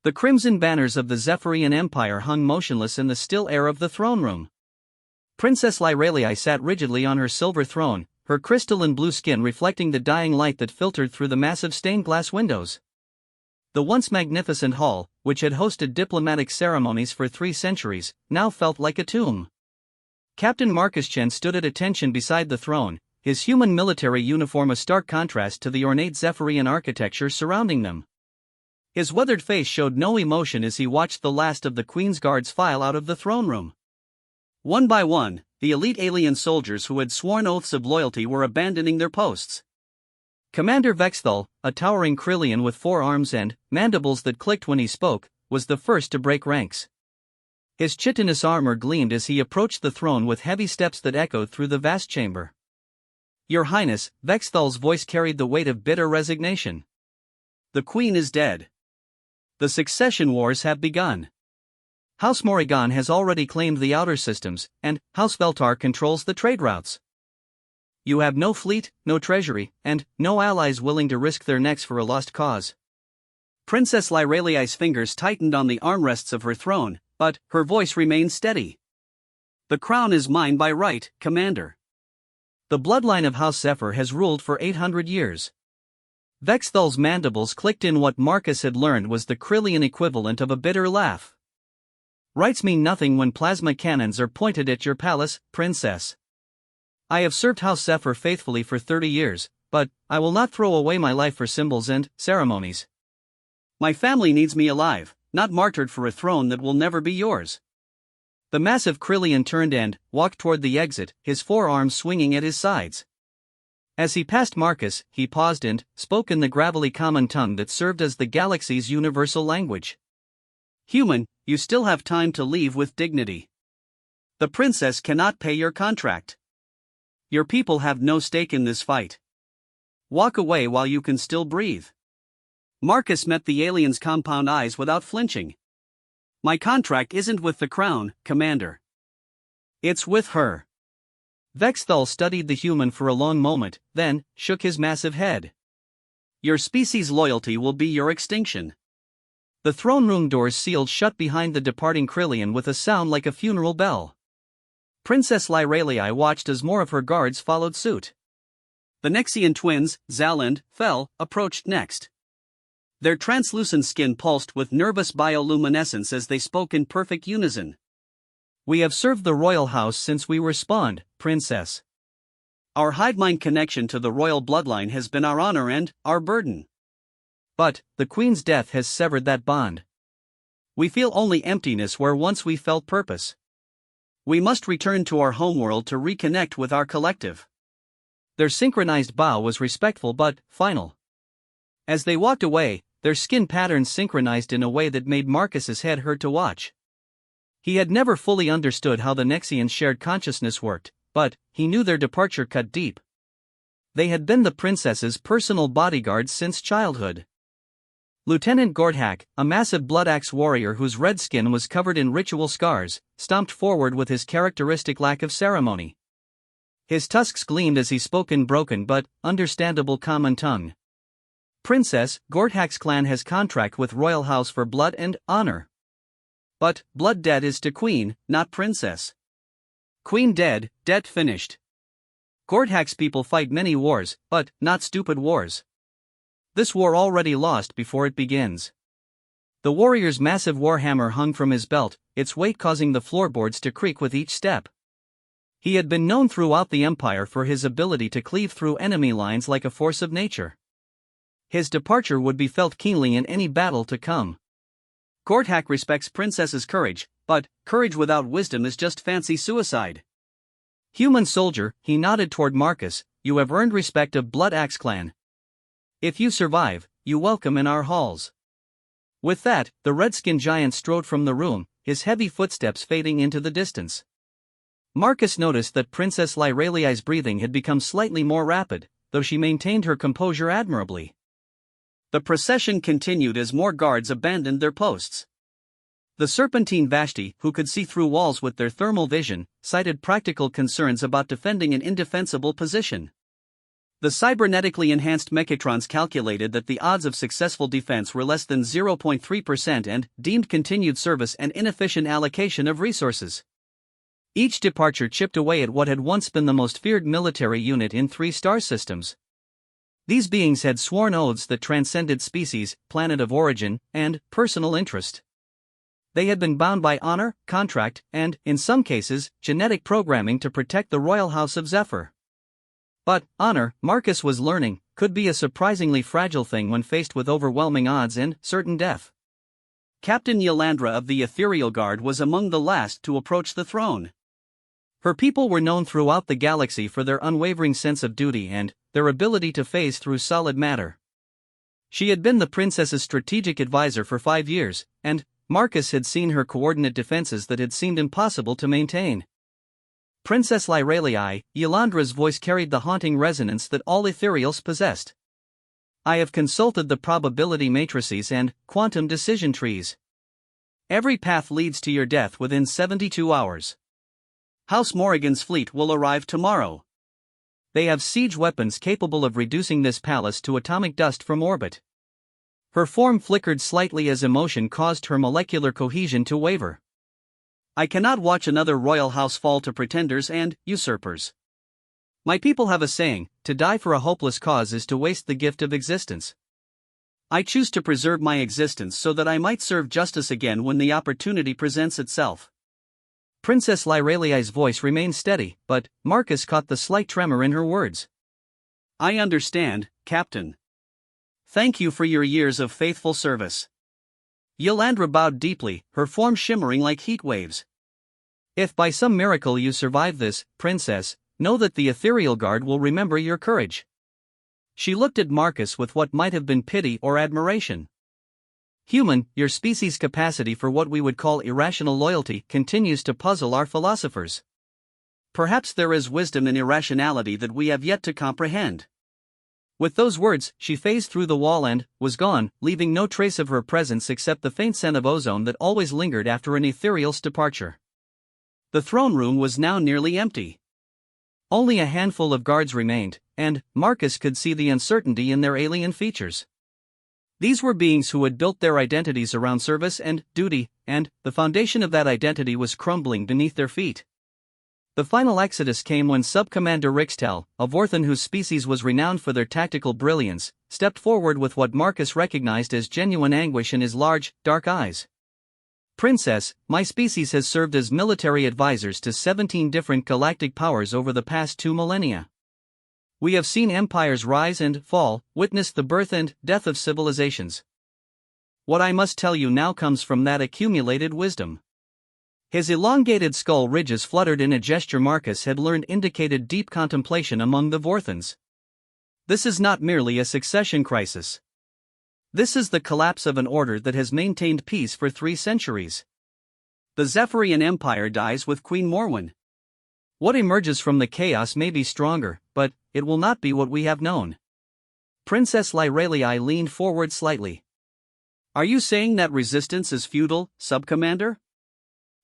The crimson banners of the Zephyrian Empire hung motionless in the still air of the throne room. Princess Lyralii sat rigidly on her silver throne, her crystalline blue skin reflecting the dying light that filtered through the massive stained glass windows. The once magnificent hall, which had hosted diplomatic ceremonies for 3 centuries, now felt like a tomb. Captain Marcus Chen stood at attention beside the throne, his human military uniform a stark contrast to the ornate Zephyrian architecture surrounding them. His weathered face showed no emotion as he watched the last of the Queen's guards file out of the throne room. One by one, the elite alien soldiers who had sworn oaths of loyalty were abandoning their posts. Commander Vexthal, a towering Krillian with 4 arms and mandibles that clicked when he spoke, was the first to break ranks. His chitinous armor gleamed as he approached the throne with heavy steps that echoed through the vast chamber. "Your Highness," Vexthal's voice carried the weight of bitter resignation. "The Queen is dead. The succession wars have begun. House Morrigan has already claimed the outer systems, and House Veltar controls the trade routes. You have no fleet, no treasury, and no allies willing to risk their necks for a lost cause." Princess Lyralii's fingers tightened on the armrests of her throne, but her voice remained steady. "The crown is mine by right, Commander. The bloodline of House Zephyr has ruled for 800 years. Vexthal's mandibles clicked in what Marcus had learned was the Krillian equivalent of a bitter laugh. "Rights mean nothing when plasma cannons are pointed at your palace, Princess. I have served House Zephyr faithfully for 30 years, but I will not throw away my life for symbols and ceremonies. My family needs me alive, not martyred for a throne that will never be yours." The massive Krillian turned and walked toward the exit, his 4 arms swinging at his sides. As he passed Marcus, he paused and spoke in the gravelly common tongue that served as the galaxy's universal language. "Human, you still have time to leave with dignity. The princess cannot pay your contract. Your people have no stake in this fight. Walk away while you can still breathe." Marcus met the alien's compound eyes without flinching. "My contract isn't with the crown, Commander. It's with her." Vexthal studied the human for a long moment, then shook his massive head. "Your species' loyalty will be your extinction." The throne room doors sealed shut behind the departing Krillian with a sound like a funeral bell. Princess Lyralii watched as more of her guards followed suit. The Nexian twins, Zal and Fel, approached next. Their translucent skin pulsed with nervous bioluminescence as they spoke in perfect unison. "We have served the royal house since we were spawned, Princess. Our hive-mind connection to the royal bloodline has been our honor and our burden. But the Queen's death has severed that bond. We feel only emptiness where once we felt purpose. We must return to our homeworld to reconnect with our collective." Their synchronized bow was respectful but final. As they walked away, their skin patterns synchronized in a way that made Marcus's head hurt to watch. He had never fully understood how the Nexians' shared consciousness worked, but he knew their departure cut deep. They had been the princess's personal bodyguards since childhood. Lieutenant Gordhak, a massive blood-axe warrior whose red skin was covered in ritual scars, stomped forward with his characteristic lack of ceremony. His tusks gleamed as he spoke in broken but understandable common tongue. "Princess, Gordhak's clan has contract with Royal House for blood and honor. But blood debt is to Queen, not Princess. Queen dead, debt finished. Gordhak's people fight many wars, but not stupid wars. This war already lost before it begins." The warrior's massive warhammer hung from his belt, its weight causing the floorboards to creak with each step. He had been known throughout the Empire for his ability to cleave through enemy lines like a force of nature. His departure would be felt keenly in any battle to come. "Gordhak respects Princess's courage, but courage without wisdom is just fancy suicide. Human soldier," he nodded toward Marcus, "you have earned respect of Blood Axe clan. If you survive, you welcome in our halls." With that, the red-skinned giant strode from the room, his heavy footsteps fading into the distance. Marcus noticed that Princess Lyralii's breathing had become slightly more rapid, though she maintained her composure admirably. The procession continued as more guards abandoned their posts. The Serpentine Vashti, who could see through walls with their thermal vision, cited practical concerns about defending an indefensible position. The cybernetically enhanced mechatrons calculated that the odds of successful defense were less than 0.3% and deemed continued service an inefficient allocation of resources. Each departure chipped away at what had once been the most feared military unit in 3-star systems. These beings had sworn oaths that transcended species, planet of origin, and personal interest. They had been bound by honor, contract, and, in some cases, genetic programming to protect the royal house of Zephyr. But honor, Marcus was learning, could be a surprisingly fragile thing when faced with overwhelming odds and certain death. Captain Yelandra of the Ethereal Guard was among the last to approach the throne. Her people were known throughout the galaxy for their unwavering sense of duty and their ability to phase through solid matter. She had been the princess's strategic advisor for 5 years, and Marcus had seen her coordinate defenses that had seemed impossible to maintain. Princess Lyralii, Yelandra's voice carried the haunting resonance that all ethereals possessed. I have consulted the probability matrices and quantum decision trees. Every path leads to your death within 72 hours. House Morrigan's fleet will arrive tomorrow. They have siege weapons capable of reducing this palace to atomic dust from orbit. Her form flickered slightly as emotion caused her molecular cohesion to waver. I cannot watch another royal house fall to pretenders and usurpers. My people have a saying, to die for a hopeless cause is to waste the gift of existence. I choose to preserve my existence so that I might serve justice again when the opportunity presents itself. Princess Lyralii's voice remained steady, but Marcus caught the slight tremor in her words. I understand, Captain. Thank you for your years of faithful service. Yelandra bowed deeply, her form shimmering like heat waves. If by some miracle you survive this, Princess, know that the Ethereal Guard will remember your courage. She looked at Marcus with what might have been pity or admiration. Human, your species' capacity for what we would call irrational loyalty continues to puzzle our philosophers. Perhaps there is wisdom in irrationality that we have yet to comprehend. With those words, she phased through the wall and was gone, leaving no trace of her presence except the faint scent of ozone that always lingered after an ethereal's departure. The throne room was now nearly empty. Only a handful of guards remained, and Marcus could see the uncertainty in their alien features. These were beings who had built their identities around service and duty, and the foundation of that identity was crumbling beneath their feet. The final exodus came when Sub-Commander Rixtel, a Vorthan whose species was renowned for their tactical brilliance, stepped forward with what Marcus recognized as genuine anguish in his large, dark eyes. Princess, my species has served as military advisors to 17 different galactic powers over the past 2 millennia. We have seen empires rise and fall, witnessed the birth and death of civilizations. What I must tell you now comes from that accumulated wisdom. His elongated skull ridges fluttered in a gesture Marcus had learned indicated deep contemplation among the Vorthans. This is not merely a succession crisis. This is the collapse of an order that has maintained peace for 3 centuries. The Zephyrian Empire dies with Queen Morwen. What emerges from the chaos may be stronger, but it will not be what we have known. Princess Lyralii leaned forward slightly. Are you saying that resistance is futile, Sub-Commander?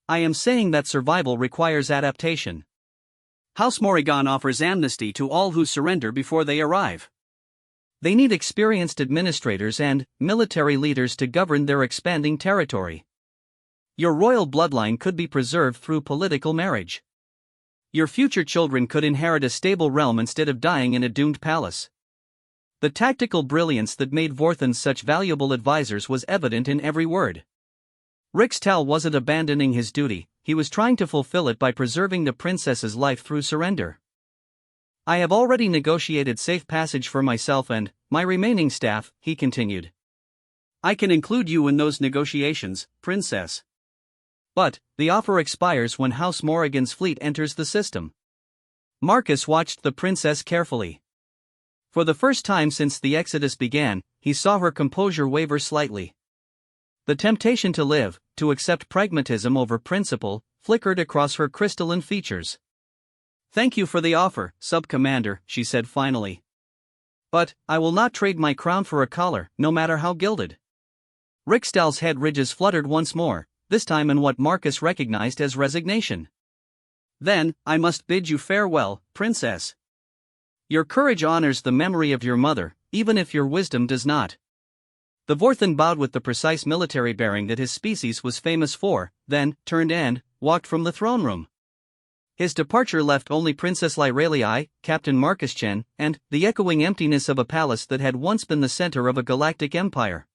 I am saying that survival requires adaptation. House Morrigan offers amnesty to all who surrender before they arrive. They need experienced administrators and military leaders to govern their expanding territory. Your royal bloodline could be preserved through political marriage. Your future children could inherit a stable realm instead of dying in a doomed palace. The tactical brilliance that made Vorthans such valuable advisors was evident in every word. Rixtel wasn't abandoning his duty, he was trying to fulfill it by preserving the princess's life through surrender. I have already negotiated safe passage for myself and my remaining staff, he continued. I can include you in those negotiations, Princess. But the offer expires when House Morrigan's fleet enters the system. Marcus watched the princess carefully. For the first time since the exodus began, he saw her composure waver slightly. The temptation to live, to accept pragmatism over principle, flickered across her crystalline features. Thank you for the offer, Sub-Commander, she said finally. But I will not trade my crown for a collar, no matter how gilded. Rixtel's head ridges fluttered once more, this time in what Marcus recognized as resignation. Then, I must bid you farewell, Princess. Your courage honors the memory of your mother, even if your wisdom does not. The Vorthan bowed with the precise military bearing that his species was famous for, then turned and walked from the throne room. His departure left only Princess Lyralii, Captain Marcus Chen, and the echoing emptiness of a palace that had once been the center of a galactic empire.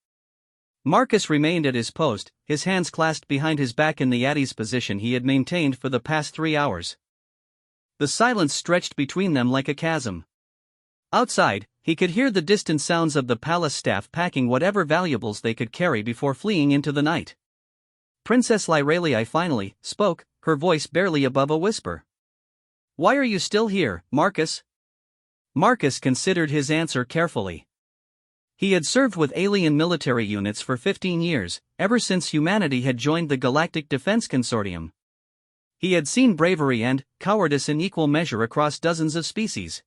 Marcus remained at his post, his hands clasped behind his back in the at ease position he had maintained for the past 3 hours. The silence stretched between them like a chasm. Outside, he could hear the distant sounds of the palace staff packing whatever valuables they could carry before fleeing into the night. Princess Lyralii finally spoke, her voice barely above a whisper. "Why are you still here, Marcus?" Marcus considered his answer carefully. He had served with alien military units for 15 years, ever since humanity had joined the Galactic Defense Consortium. He had seen bravery and cowardice in equal measure across dozens of species.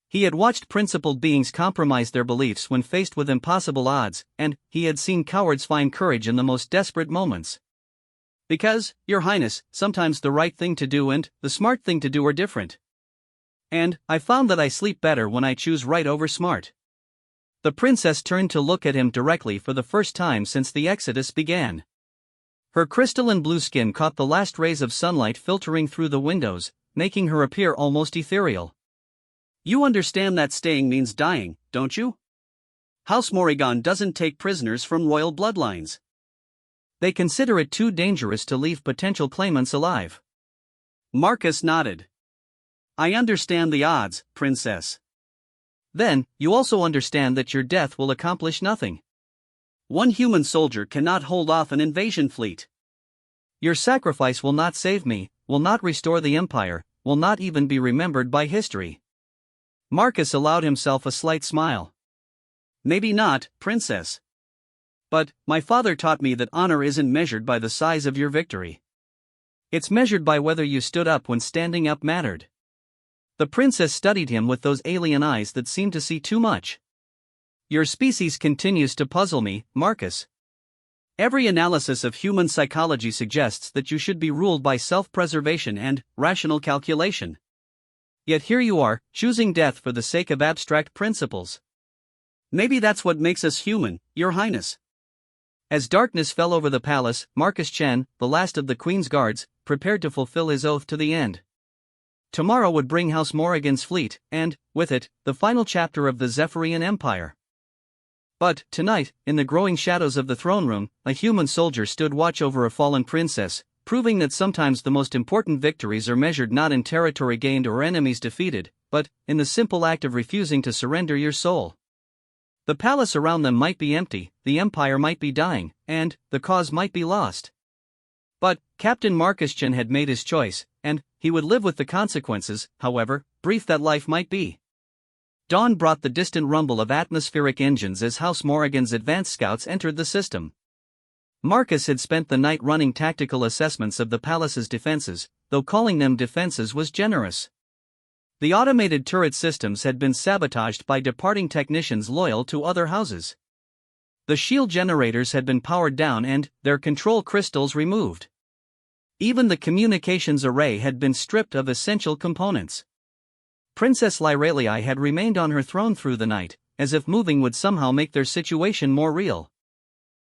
He had watched principled beings compromise their beliefs when faced with impossible odds, and he had seen cowards find courage in the most desperate moments. "Because, Your Highness, sometimes the right thing to do and the smart thing to do are different. And I found that I sleep better when I choose right over smart." The princess turned to look at him directly for the first time since the exodus began. Her crystalline blue skin caught the last rays of sunlight filtering through the windows, making her appear almost ethereal. "You understand that staying means dying, don't you? House Morrigan doesn't take prisoners from royal bloodlines. They consider it too dangerous to leave potential claimants alive." Marcus nodded. "I understand the odds, Princess." "Then, you also understand that your death will accomplish nothing. One human soldier cannot hold off an invasion fleet. Your sacrifice will not save me, will not restore the empire, will not even be remembered by history." Marcus allowed himself a slight smile. "Maybe not, Princess. But my father taught me that honor isn't measured by the size of your victory. It's measured by whether you stood up when standing up mattered." The princess studied him with those alien eyes that seemed to see too much. "Your species continues to puzzle me, Marcus. Every analysis of human psychology suggests that you should be ruled by self-preservation and rational calculation. Yet here you are, choosing death for the sake of abstract principles. Maybe that's what makes us human, Your Highness." As darkness fell over the palace, Marcus Chen, the last of the Queen's guards, prepared to fulfill his oath to the end. Tomorrow would bring House Morrigan's fleet, and, with it, the final chapter of the Zephyrian Empire. But, tonight, in the growing shadows of the throne room, a human soldier stood watch over a fallen princess, proving that sometimes the most important victories are measured not in territory gained or enemies defeated, but in the simple act of refusing to surrender your soul. The palace around them might be empty, the empire might be dying, and the cause might be lost. But Captain Marcus Chen had made his choice, and he would live with the consequences, however brief that life might be. Dawn brought the distant rumble of atmospheric engines as House Morrigan's advanced scouts entered the system. Marcus had spent the night running tactical assessments of the palace's defenses, though calling them defenses was generous. The automated turret systems had been sabotaged by departing technicians loyal to other houses. The shield generators had been powered down and their control crystals removed. Even the communications array had been stripped of essential components. Princess Lyralii had remained on her throne through the night, as if moving would somehow make their situation more real.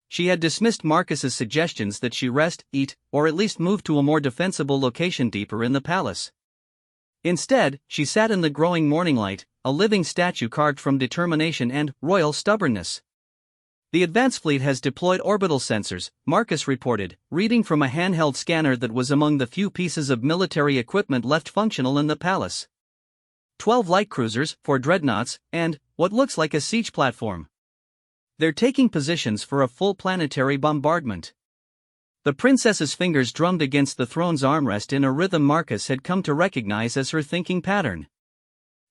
She had dismissed Marcus's suggestions that she rest, eat, or at least move to a more defensible location deeper in the palace. Instead, she sat in the growing morning light, a living statue carved from determination and royal stubbornness. "The advance fleet has deployed orbital sensors," Marcus reported, reading from a handheld scanner that was among the few pieces of military equipment left functional in the palace. 12 light cruisers, 4 dreadnoughts, and what looks like a siege platform. They're taking positions for a full planetary bombardment. The princess's fingers drummed against the throne's armrest in a rhythm Marcus had come to recognize as her thinking pattern.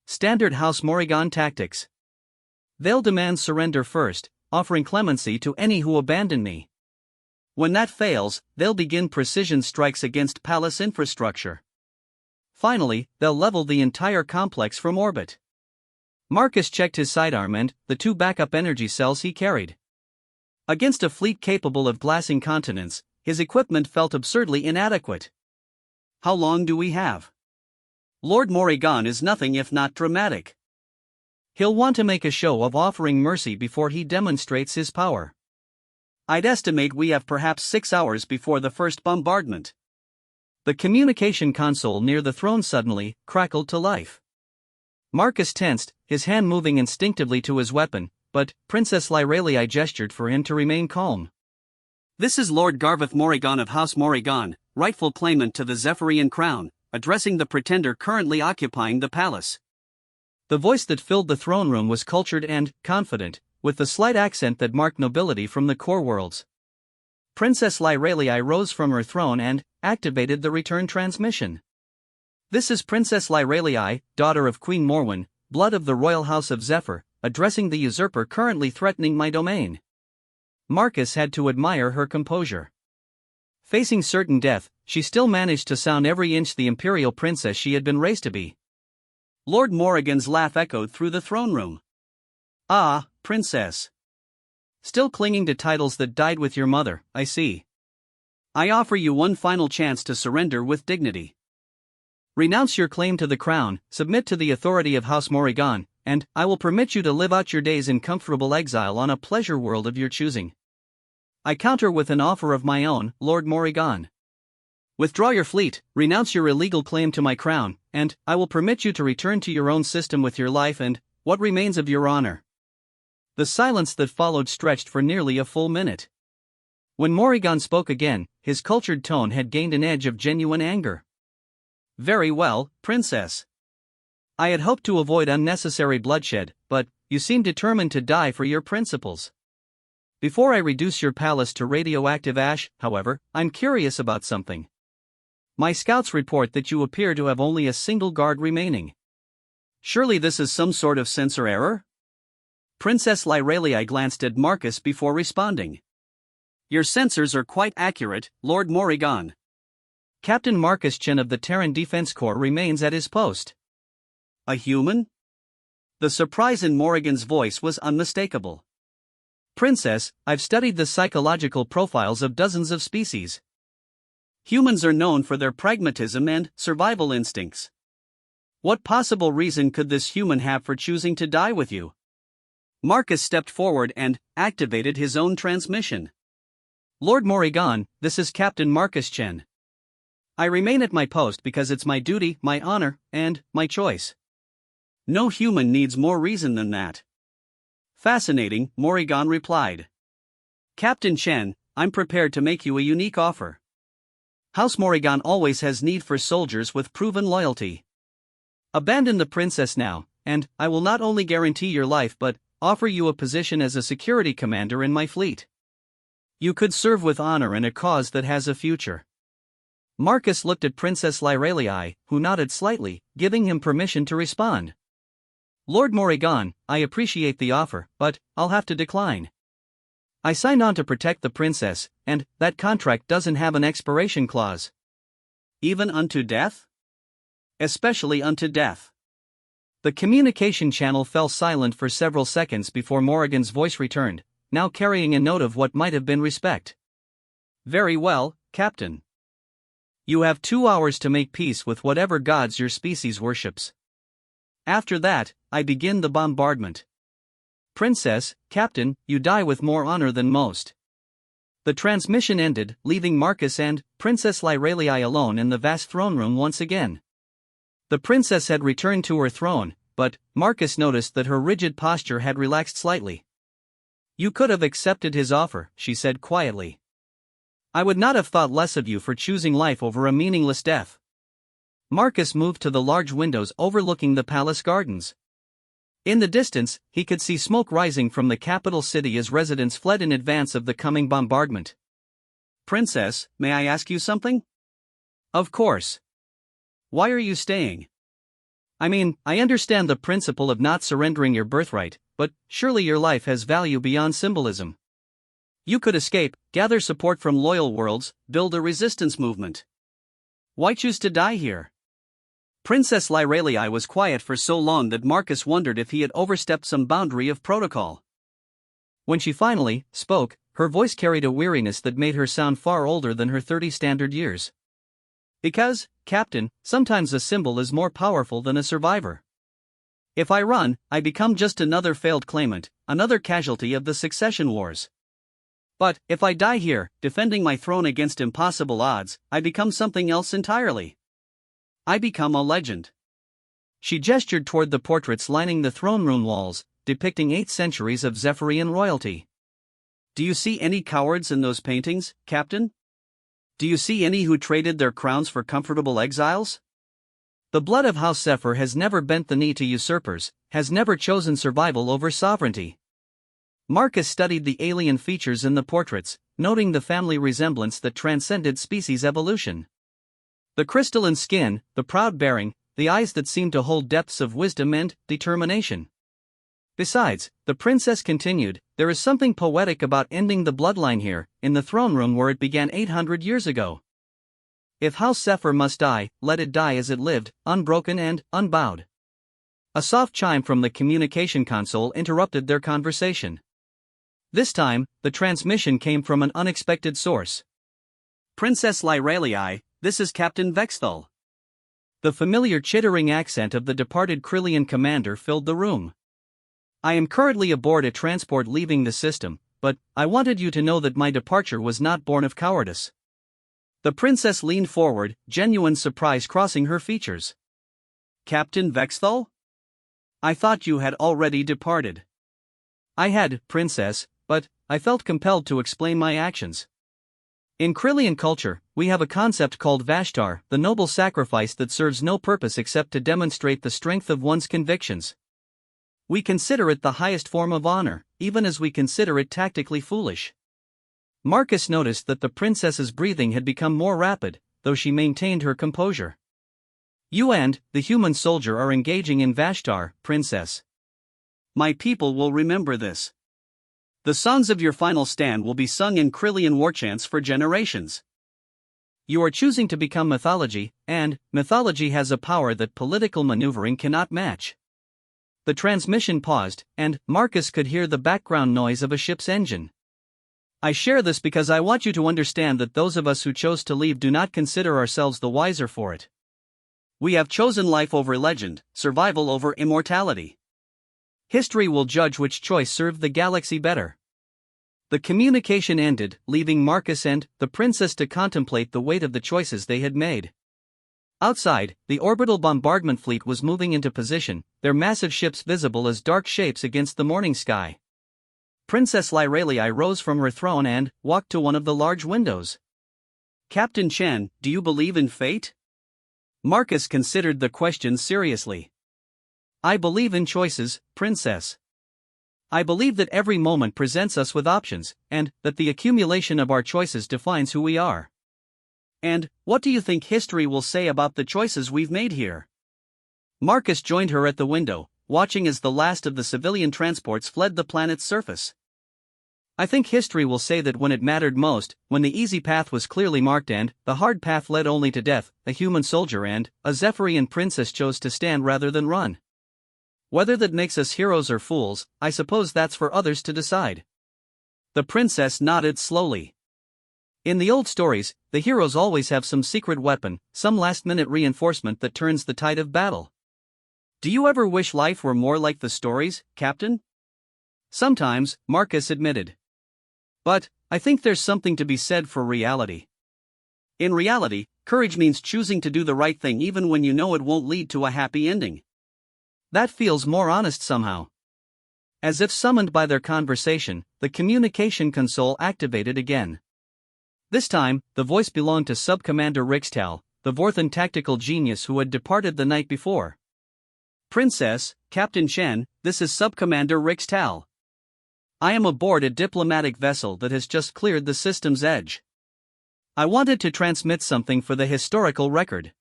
Standard House Morrigan tactics. They'll demand surrender first, offering clemency to any who abandon me. When that fails, they'll begin precision strikes against palace infrastructure. Finally, they'll level the entire complex from orbit. Marcus checked his sidearm and the 2 backup energy cells he carried. Against a fleet capable of glassing continents, his equipment felt absurdly inadequate. "How long do we have?" Lord Morrigan is nothing if not dramatic. He'll want to make a show of offering mercy before he demonstrates his power. I'd estimate we have perhaps 6 hours before the first bombardment. The communication console near the throne suddenly crackled to life. Marcus tensed, his hand moving instinctively to his weapon, but Princess Lyralii gestured for him to remain calm. This is Lord Garveth Morrigan of House Morrigan, rightful claimant to the Zephyrian crown, addressing the pretender currently occupying the palace. The voice that filled the throne room was cultured and confident, with the slight accent that marked nobility from the core worlds. Princess Lyralii rose from her throne and activated the return transmission. This is Princess Lyralii, daughter of Queen Morwen, blood of the royal house of Zephyr, addressing the usurper currently threatening my domain. Marcus had to admire her composure. Facing certain death, she still managed to sound every inch the imperial princess she had been raised to be. Lord Morrigan's laugh echoed through the throne room. Ah, princess. Still clinging to titles that died with your mother, I see. I offer you one final chance to surrender with dignity. Renounce your claim to the crown, submit to the authority of House Morrigan, and I will permit you to live out your days in comfortable exile on a pleasure world of your choosing. I counter with an offer of my own, Lord Morrigan. Withdraw your fleet, renounce your illegal claim to my crown, and I will permit you to return to your own system with your life and what remains of your honor. The silence that followed stretched for nearly a full minute. When Morrigan spoke again, his cultured tone had gained an edge of genuine anger. Very well, princess. I had hoped to avoid unnecessary bloodshed, but you seem determined to die for your principles. Before I reduce your palace to radioactive ash, however, I'm curious about something. My scouts report that you appear to have only a single guard remaining. Surely this is some sort of sensor error? Princess Lyralii glanced at Marcus before responding. Your sensors are quite accurate, Lord Morrigan. Captain Marcus Chen of the Terran Defense Corps remains at his post. A human? The surprise in Morrigan's voice was unmistakable. Princess, I've studied the psychological profiles of dozens of species. Humans are known for their pragmatism and survival instincts. What possible reason could this human have for choosing to die with you? Marcus stepped forward and activated his own transmission. Lord Morrigan, this is Captain Marcus Chen. I remain at my post because it's my duty, my honor, and my choice. No human needs more reason than that. Fascinating, Morrigan replied. Captain Chen, I'm prepared to make you a unique offer. House Morrigan always has need for soldiers with proven loyalty. Abandon the princess now, and I will not only guarantee your life but offer you a position as a security commander in my fleet. You could serve with honor in a cause that has a future. Marcus looked at Princess Lyralii, who nodded slightly, giving him permission to respond. Lord Morrigan, I appreciate the offer, but I'll have to decline. I signed on to protect the princess, and that contract doesn't have an expiration clause. Even unto death? Especially unto death. The communication channel fell silent for several seconds before Morrigan's voice returned, now carrying a note of what might have been respect. Very well, Captain. You have 2 hours to make peace with whatever gods your species worships. After that, I begin the bombardment. Princess, Captain, you die with more honor than most. The transmission ended, leaving Marcus and Princess Lyralii alone in the vast throne room once again. The princess had returned to her throne, but Marcus noticed that her rigid posture had relaxed slightly. You could have accepted his offer, she said quietly. I would not have thought less of you for choosing life over a meaningless death. Marcus moved to the large windows overlooking the palace gardens. In the distance, he could see smoke rising from the capital city as residents fled in advance of the coming bombardment. Princess, may I ask you something? Of course. Why are you staying? I mean, I understand the principle of not surrendering your birthright, but surely your life has value beyond symbolism. You could escape, gather support from loyal worlds, build a resistance movement. Why choose to die here? Princess Lyralii was quiet for so long that Marcus wondered if he had overstepped some boundary of protocol. When she finally spoke, her voice carried a weariness that made her sound far older than her 30 standard years. Because, Captain, sometimes a symbol is more powerful than a survivor. If I run, I become just another failed claimant, another casualty of the succession wars. But, if I die here, defending my throne against impossible odds, I become something else entirely. I become a legend. She gestured toward the portraits lining the throne room walls, depicting 8 centuries of Zephyrian royalty. Do you see any cowards in those paintings, Captain? Do you see any who traded their crowns for comfortable exiles? The blood of House Zephyr has never bent the knee to usurpers, has never chosen survival over sovereignty. Marcus studied the alien features in the portraits, noting the family resemblance that transcended species evolution. The crystalline skin, the proud bearing, the eyes that seemed to hold depths of wisdom and determination. Besides, the princess continued, there is something poetic about ending the bloodline here, in the throne room where it began 800 years ago. If House Zephyr must die, let it die as it lived, unbroken and unbowed. A soft chime from the communication console interrupted their conversation. This time, the transmission came from an unexpected source. Princess Lyralii, this is Captain Vexthal. The familiar chittering accent of the departed Krillian commander filled the room. I am currently aboard a transport leaving the system, but I wanted you to know that my departure was not born of cowardice. The princess leaned forward, genuine surprise crossing her features. Captain Vexthal? I thought you had already departed. I had, princess, but I felt compelled to explain my actions. In Krillian culture, we have a concept called Vashtar, the noble sacrifice that serves no purpose except to demonstrate the strength of one's convictions. We consider it the highest form of honor, even as we consider it tactically foolish. Marcus noticed that the princess's breathing had become more rapid, though she maintained her composure. You and the human soldier are engaging in Vashtar, princess. My people will remember this. The songs of your final stand will be sung in Krillian war chants for generations. You are choosing to become mythology, and mythology has a power that political maneuvering cannot match. The transmission paused, and Marcus could hear the background noise of a ship's engine. I share this because I want you to understand that those of us who chose to leave do not consider ourselves the wiser for it. We have chosen life over legend, survival over immortality. History will judge which choice served the galaxy better. The communication ended, leaving Marcus and the princess to contemplate the weight of the choices they had made. Outside, the orbital bombardment fleet was moving into position, their massive ships visible as dark shapes against the morning sky. Princess Lyralii rose from her throne and walked to one of the large windows. Captain Chen, do you believe in fate? Marcus considered the question seriously. I believe in choices, princess. I believe that every moment presents us with options, and that the accumulation of our choices defines who we are. And what do you think history will say about the choices we've made here? Marcus joined her at the window, watching as the last of the civilian transports fled the planet's surface. I think history will say that when it mattered most, when the easy path was clearly marked and the hard path led only to death, a human soldier and a Zephyrian princess chose to stand rather than run. Whether that makes us heroes or fools, I suppose that's for others to decide. The princess nodded slowly. In the old stories, the heroes always have some secret weapon, some last-minute reinforcement that turns the tide of battle. Do you ever wish life were more like the stories, Captain? Sometimes, Marcus admitted. But I think there's something to be said for reality. In reality, courage means choosing to do the right thing even when you know it won't lead to a happy ending. That feels more honest somehow. As if summoned by their conversation, the communication console activated again. This time, the voice belonged to Sub-Commander Rixtal, the Vorthan tactical genius who had departed the night before. Princess, Captain Chen, this is Sub-Commander Rixtal. I am aboard a diplomatic vessel that has just cleared the system's edge. I wanted to transmit something for the historical record.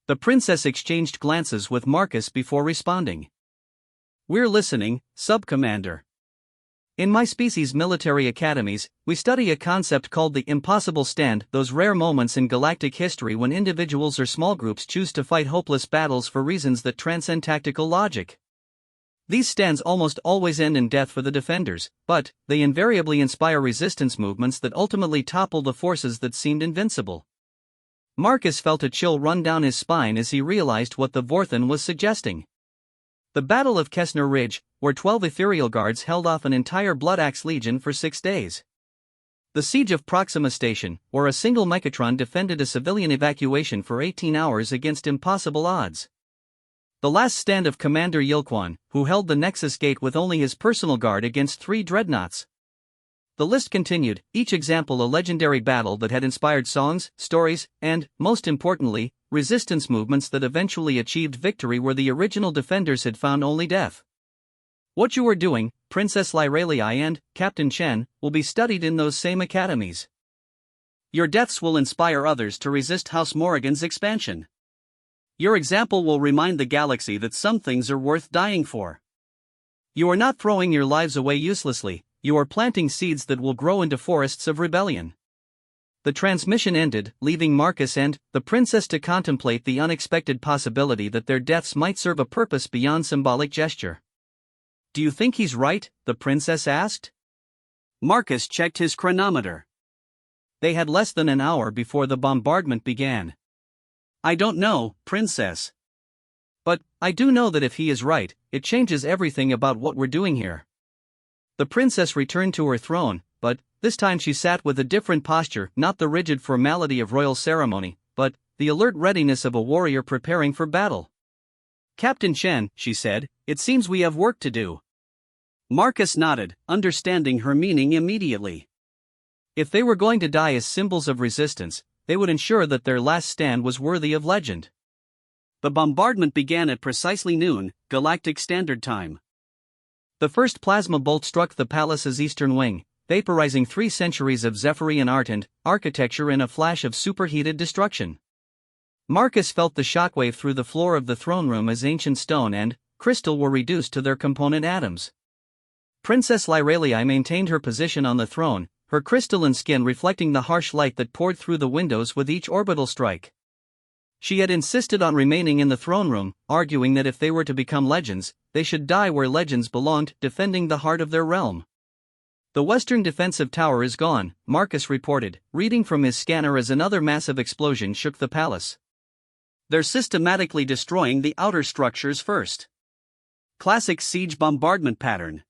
The princess exchanged glances with Marcus before responding. We're listening, Sub-Commander. In my species' military academies, we study a concept called the impossible stand, those rare moments in galactic history when individuals or small groups choose to fight hopeless battles for reasons that transcend tactical logic. These stands almost always end in death for the defenders, but they invariably inspire resistance movements that ultimately topple the forces that seemed invincible. Marcus felt a chill run down his spine as he realized what the Vorthan was suggesting. The Battle of Kessner Ridge, where 12 ethereal guards held off an entire Bloodaxe Legion for 6 days. The Siege of Proxima Station, where a single Mechatron defended a civilian evacuation for 18 hours against impossible odds. The last stand of Commander Yilquan, who held the Nexus Gate with only his personal guard against 3 dreadnoughts. The list continued, each example a legendary battle that had inspired songs, stories, and, most importantly, resistance movements that eventually achieved victory where the original defenders had found only death. What you are doing, Princess Lyralii and Captain Chen, will be studied in those same academies. Your deaths will inspire others to resist House Morrigan's expansion. Your example will remind the galaxy that some things are worth dying for. You are not throwing your lives away uselessly, you are planting seeds that will grow into forests of rebellion. The transmission ended, leaving Marcus and the princess to contemplate the unexpected possibility that their deaths might serve a purpose beyond symbolic gesture. Do you think he's right? The princess asked. Marcus checked his chronometer. They had less than an hour before the bombardment began. I don't know, princess. But I do know that if he is right, it changes everything about what we're doing here. The princess returned to her throne, but this time she sat with a different posture, not the rigid formality of royal ceremony, but the alert readiness of a warrior preparing for battle. Captain Chen, she said, it seems we have work to do. Marcus nodded, understanding her meaning immediately. If they were going to die as symbols of resistance, they would ensure that their last stand was worthy of legend. The bombardment began at precisely noon, Galactic Standard Time. The first plasma bolt struck the palace's eastern wing, vaporizing 3 centuries of Zephyrian art and architecture in a flash of superheated destruction. Marcus felt the shockwave through the floor of the throne room as ancient stone and crystal were reduced to their component atoms. Princess Lyralii maintained her position on the throne, her crystalline skin reflecting the harsh light that poured through the windows with each orbital strike. She had insisted on remaining in the throne room, arguing that if they were to become legends, they should die where legends belonged, defending the heart of their realm. The western defensive tower is gone, Marcus reported, reading from his scanner as another massive explosion shook the palace. They're systematically destroying the outer structures first. Classic siege bombardment pattern.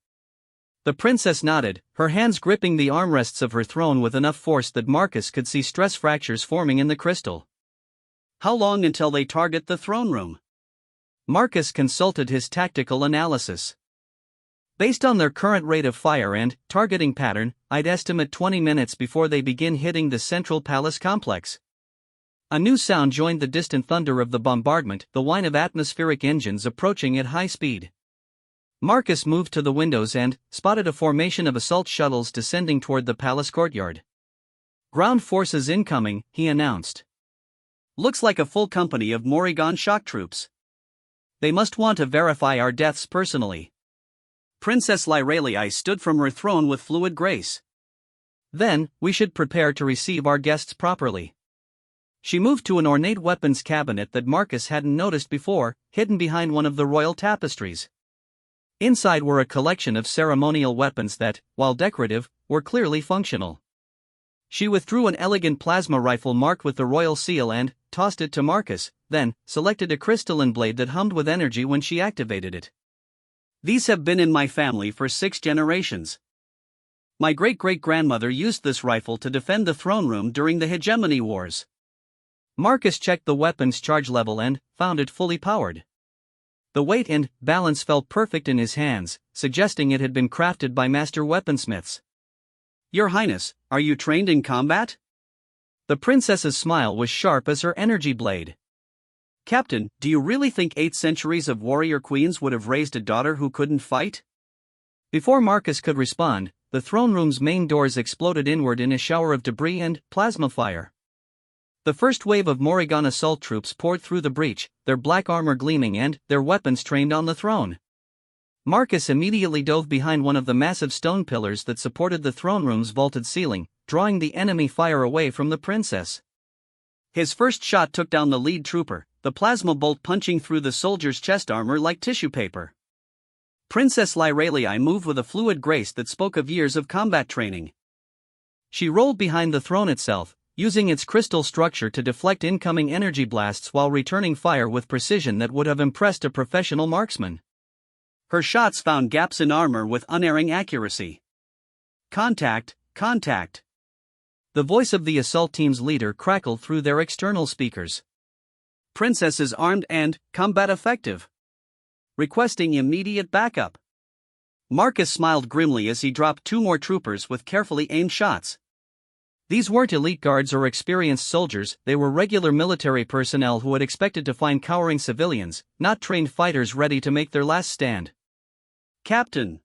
The princess nodded, her hands gripping the armrests of her throne with enough force that Marcus could see stress fractures forming in the crystal. How long until they target the throne room? Marcus consulted his tactical analysis. Based on their current rate of fire and targeting pattern, I'd estimate 20 minutes before they begin hitting the central palace complex. A new sound joined the distant thunder of the bombardment, the whine of atmospheric engines approaching at high speed. Marcus moved to the windows and spotted a formation of assault shuttles descending toward the palace courtyard. Ground forces incoming, he announced. Looks like a full company of Morrigan shock troops. They must want to verify our deaths personally. Princess Lyralii stood from her throne with fluid grace. Then, we should prepare to receive our guests properly. She moved to an ornate weapons cabinet that Marcus hadn't noticed before, hidden behind one of the royal tapestries. Inside were a collection of ceremonial weapons that, while decorative, were clearly functional. She withdrew an elegant plasma rifle marked with the royal seal and tossed it to Marcus, then selected a crystalline blade that hummed with energy when she activated it. These have been in my family for 6 generations. My great-great-grandmother used this rifle to defend the throne room during the Hegemony Wars. Marcus checked the weapon's charge level and found it fully powered. The weight and balance felt perfect in his hands, suggesting it had been crafted by master weaponsmiths. Your Highness, are you trained in combat? The princess's smile was sharp as her energy blade. Captain, do you really think 8 centuries of warrior queens would have raised a daughter who couldn't fight? Before Marcus could respond, the throne room's main doors exploded inward in a shower of debris and plasma fire. The first wave of Morrigan assault troops poured through the breach, their black armor gleaming and their weapons trained on the throne. Marcus immediately dove behind one of the massive stone pillars that supported the throne room's vaulted ceiling, drawing the enemy fire away from the princess. His first shot took down the lead trooper, the plasma bolt punching through the soldier's chest armor like tissue paper. Princess Lyralii moved with a fluid grace that spoke of years of combat training. She rolled behind the throne itself, using its crystal structure to deflect incoming energy blasts while returning fire with precision that would have impressed a professional marksman. Her shots found gaps in armor with unerring accuracy. Contact, contact. The voice of the assault team's leader crackled through their external speakers. Princess is armed and combat effective. Requesting immediate backup. Marcus smiled grimly as he dropped 2 more troopers with carefully aimed shots. These weren't elite guards or experienced soldiers, they were regular military personnel who had expected to find cowering civilians, not trained fighters ready to make their last stand. Captain!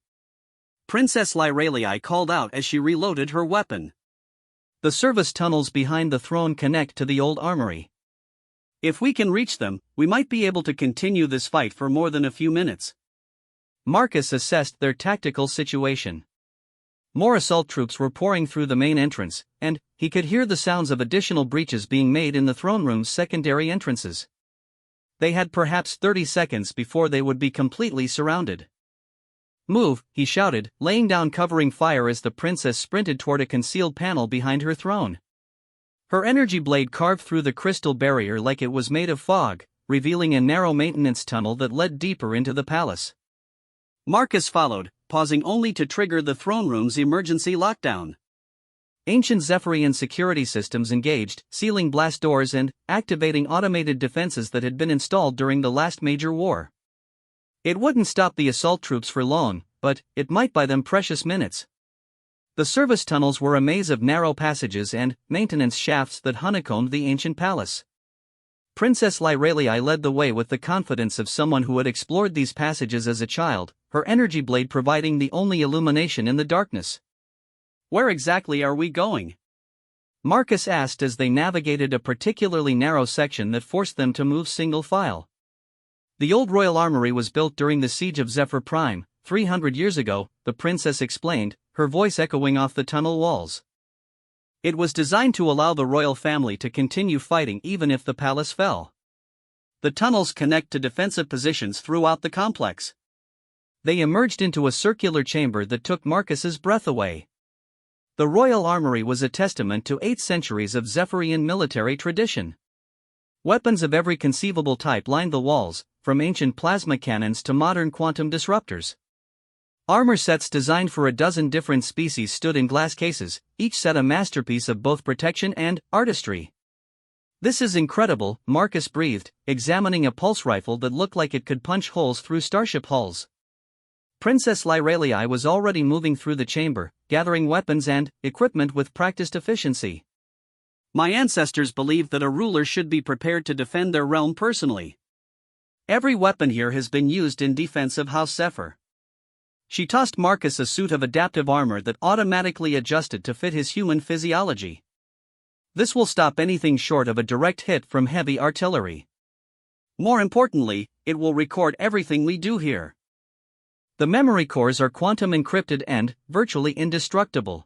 Princess Lyralii called out as she reloaded her weapon. The service tunnels behind the throne connect to the old armory. If we can reach them, we might be able to continue this fight for more than a few minutes. Marcus assessed their tactical situation. More assault troops were pouring through the main entrance, and he could hear the sounds of additional breaches being made in the throne room's secondary entrances. They had perhaps 30 seconds before they would be completely surrounded. Move, he shouted, laying down covering fire as the princess sprinted toward a concealed panel behind her throne. Her energy blade carved through the crystal barrier like it was made of fog, revealing a narrow maintenance tunnel that led deeper into the palace. Marcus followed, pausing only to trigger the throne room's emergency lockdown. Ancient Zephyrian security systems engaged, sealing blast doors and activating automated defenses that had been installed during the last major war. It wouldn't stop the assault troops for long, but it might buy them precious minutes. The service tunnels were a maze of narrow passages and maintenance shafts that honeycombed the ancient palace. Princess Lyralii led the way with the confidence of someone who had explored these passages as a child, her energy blade providing the only illumination in the darkness. Where exactly are we going? Marcus asked as they navigated a particularly narrow section that forced them to move single file. The old royal armory was built during the siege of Zephyr Prime, 300 years ago, the princess explained, her voice echoing off the tunnel walls. It was designed to allow the royal family to continue fighting even if the palace fell. The tunnels connect to defensive positions throughout the complex. They emerged into a circular chamber that took Marcus's breath away. The royal armory was a testament to 8 centuries of Zephyrian military tradition. Weapons of every conceivable type lined the walls, from ancient plasma cannons to modern quantum disruptors. Armor sets designed for a dozen different species stood in glass cases, each set a masterpiece of both protection and artistry. This is incredible, Marcus breathed, examining a pulse rifle that looked like it could punch holes through starship hulls. Princess Lyralii was already moving through the chamber, gathering weapons and equipment with practiced efficiency. My ancestors believed that a ruler should be prepared to defend their realm personally. Every weapon here has been used in defense of House Zephyr. She tossed Marcus a suit of adaptive armor that automatically adjusted to fit his human physiology. This will stop anything short of a direct hit from heavy artillery. More importantly, it will record everything we do here. The memory cores are quantum encrypted and virtually indestructible.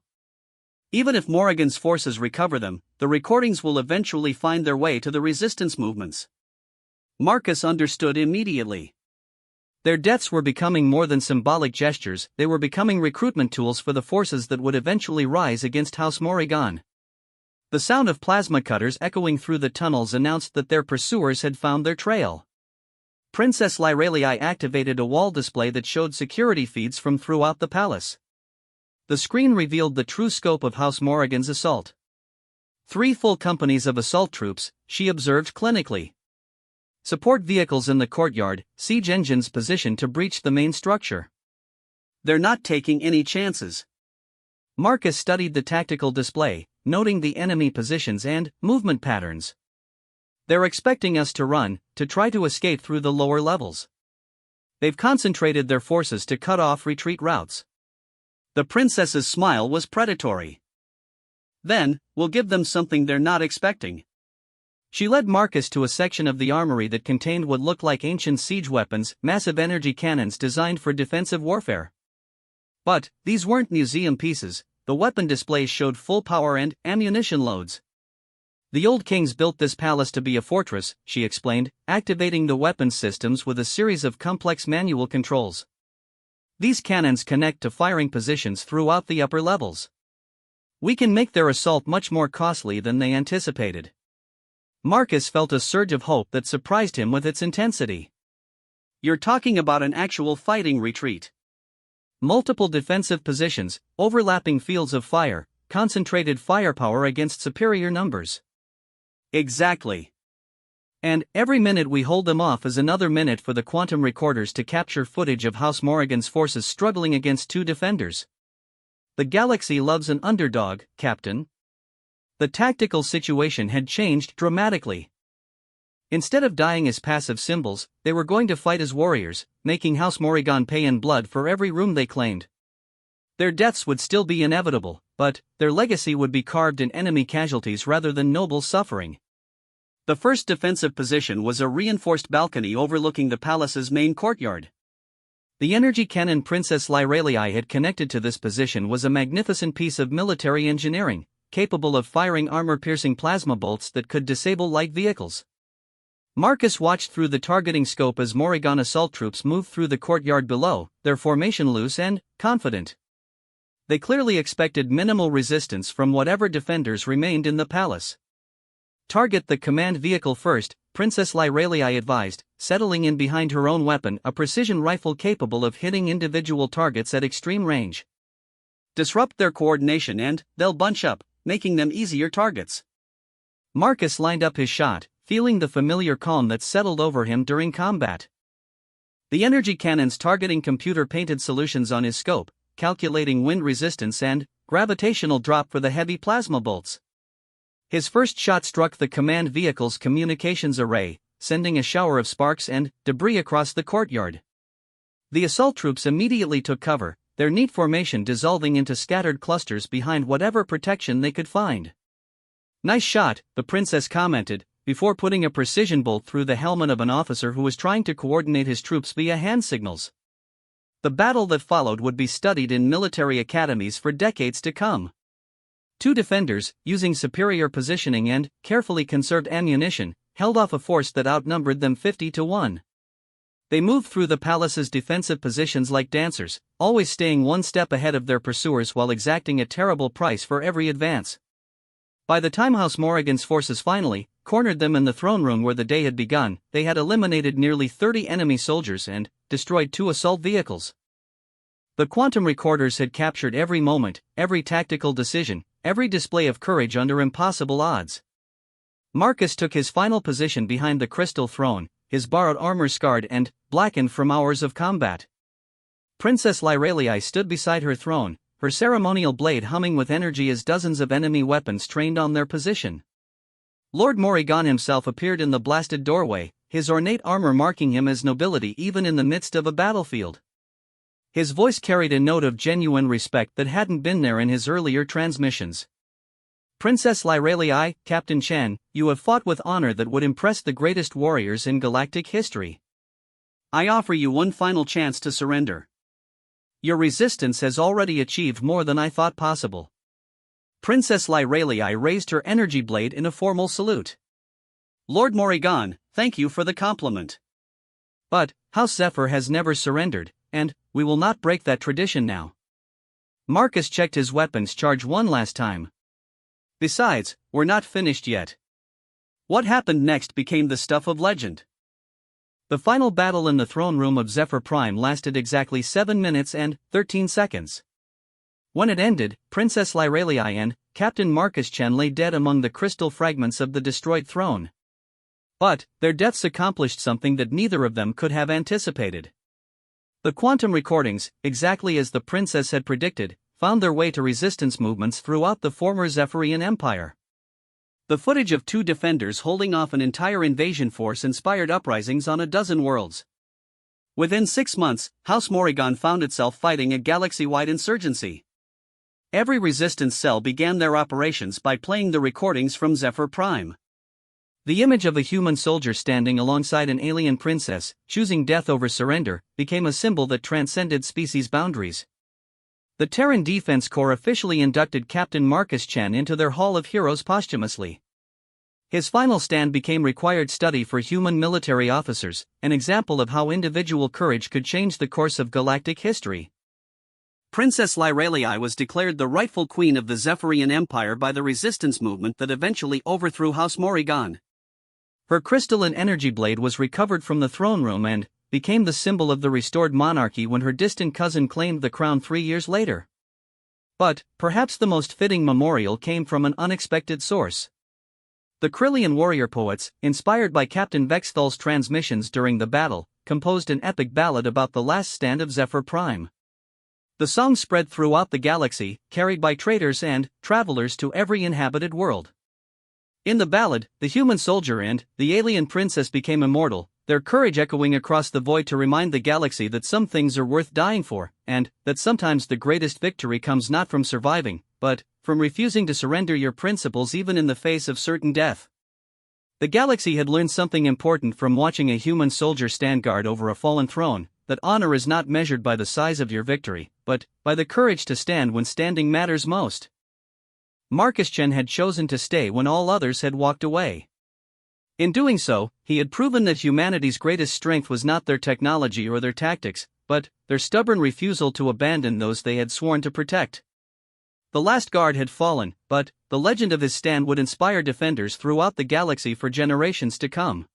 Even if Morrigan's forces recover them, the recordings will eventually find their way to the resistance movements. Marcus understood immediately. Their deaths were becoming more than symbolic gestures, they were becoming recruitment tools for the forces that would eventually rise against House Morrigan. The sound of plasma cutters echoing through the tunnels announced that their pursuers had found their trail. Princess Lyralii activated a wall display that showed security feeds from throughout the palace. The screen revealed the true scope of House Morrigan's assault. 3 full companies of assault troops, she observed clinically. Support vehicles in the courtyard, siege engines positioned to breach the main structure. They're not taking any chances. Marcus studied the tactical display, noting the enemy positions and movement patterns. They're expecting us to run, to try to escape through the lower levels. They've concentrated their forces to cut off retreat routes. The princess's smile was predatory. Then, we'll give them something they're not expecting. She led Marcus to a section of the armory that contained what looked like ancient siege weapons, massive energy cannons designed for defensive warfare. But these weren't museum pieces, the weapon displays showed full power and ammunition loads. The old kings built this palace to be a fortress, she explained, activating the weapons systems with a series of complex manual controls. These cannons connect to firing positions throughout the upper levels. We can make their assault much more costly than they anticipated. Marcus felt a surge of hope that surprised him with its intensity. You're talking about an actual fighting retreat. Multiple defensive positions, overlapping fields of fire, concentrated firepower against superior numbers. Exactly. And every minute we hold them off is another minute for the quantum recorders to capture footage of House Morrigan's forces struggling against two defenders. The galaxy loves an underdog, Captain. The tactical situation had changed dramatically. Instead of dying as passive symbols, they were going to fight as warriors, making House Morrigan pay in blood for every room they claimed. Their deaths would still be inevitable, but their legacy would be carved in enemy casualties rather than noble suffering. The first defensive position was a reinforced balcony overlooking the palace's main courtyard. The energy cannon Princess Lyralii had connected to this position was a magnificent piece of military engineering, capable of firing armor-piercing plasma bolts that could disable light vehicles. Marcus watched through the targeting scope as Morrigan assault troops moved through the courtyard below, their formation loose and confident. They clearly expected minimal resistance from whatever defenders remained in the palace. Target the command vehicle first, Princess Lyralii advised, settling in behind her own weapon, a precision rifle capable of hitting individual targets at extreme range. Disrupt their coordination and they'll bunch up, making them easier targets. Marcus lined up his shot, feeling the familiar calm that settled over him during combat. The energy cannon's targeting computer-painted solutions on his scope, calculating wind resistance and gravitational drop for the heavy plasma bolts. His first shot struck the command vehicle's communications array, sending a shower of sparks and debris across the courtyard. The assault troops immediately took cover, their neat formation dissolving into scattered clusters behind whatever protection they could find. "Nice shot," the princess commented, before putting a precision bolt through the helmet of an officer who was trying to coordinate his troops via hand signals. The battle that followed would be studied in military academies for decades to come. Two defenders, using superior positioning and carefully conserved ammunition, held off a force that outnumbered them 50-1. They moved through the palace's defensive positions like dancers, always staying one step ahead of their pursuers while exacting a terrible price for every advance. By the time House Morrigan's forces finally cornered them in the throne room where the day had begun, they had eliminated nearly 30 enemy soldiers and destroyed 2 assault vehicles. The quantum recorders had captured every moment, every tactical decision, every display of courage under impossible odds. Marcus took his final position behind the crystal throne, his borrowed armor scarred and blackened from hours of combat. Princess Lyralii stood beside her throne, her ceremonial blade humming with energy as dozens of enemy weapons trained on their position. Lord Morrigan himself appeared in the blasted doorway, his ornate armor marking him as nobility even in the midst of a battlefield. His voice carried a note of genuine respect that hadn't been there in his earlier transmissions. "Princess Lyralii, Captain Chen, you have fought with honor that would impress the greatest warriors in galactic history. I offer you one final chance to surrender. Your resistance has already achieved more than I thought possible." Princess Lyralii raised her energy blade in a formal salute. "Lord Morrigan, thank you for the compliment. But House Zephyr has never surrendered, and we will not break that tradition now." Marcus checked his weapons charge one last time. "Besides, we're not finished yet." What happened next became the stuff of legend. The final battle in the throne room of Zephyr Prime lasted exactly 7 minutes and 13 seconds. When it ended, Princess Lyralii and Captain Marcus Chen lay dead among the crystal fragments of the destroyed throne. But their deaths accomplished something that neither of them could have anticipated. The quantum recordings, exactly as the princess had predicted, found their way to resistance movements throughout the former Zephyrian Empire. The footage of 2 defenders holding off an entire invasion force inspired uprisings on a dozen worlds. Within 6 months, House Morrigan found itself fighting a galaxy-wide insurgency. Every resistance cell began their operations by playing the recordings from Zephyr Prime. The image of a human soldier standing alongside an alien princess, choosing death over surrender, became a symbol that transcended species boundaries. The Terran Defense Corps officially inducted Captain Marcus Chen into their Hall of Heroes posthumously. His final stand became required study for human military officers, an example of how individual courage could change the course of galactic history. Princess Lyralii was declared the rightful queen of the Zephyrian Empire by the resistance movement that eventually overthrew House Morrigan. Her crystalline energy blade was recovered from the throne room and became the symbol of the restored monarchy when her distant cousin claimed the crown 3 years later. But, perhaps the most fitting memorial came from an unexpected source. The Krillian warrior poets, inspired by Captain Vexthal's transmissions during the battle, composed an epic ballad about the last stand of Zephyr Prime. The song spread throughout the galaxy, carried by traders and travelers to every inhabited world. In the ballad, the human soldier and the alien princess became immortal, their courage echoing across the void to remind the galaxy that some things are worth dying for, and that sometimes the greatest victory comes not from surviving, but from refusing to surrender your principles even in the face of certain death. The galaxy had learned something important from watching a human soldier stand guard over a fallen throne, that honor is not measured by the size of your victory, but by the courage to stand when standing matters most. Marcus Chen had chosen to stay when all others had walked away. In doing so, he had proven that humanity's greatest strength was not their technology or their tactics, but their stubborn refusal to abandon those they had sworn to protect. The last guard had fallen, but the legend of his stand would inspire defenders throughout the galaxy for generations to come.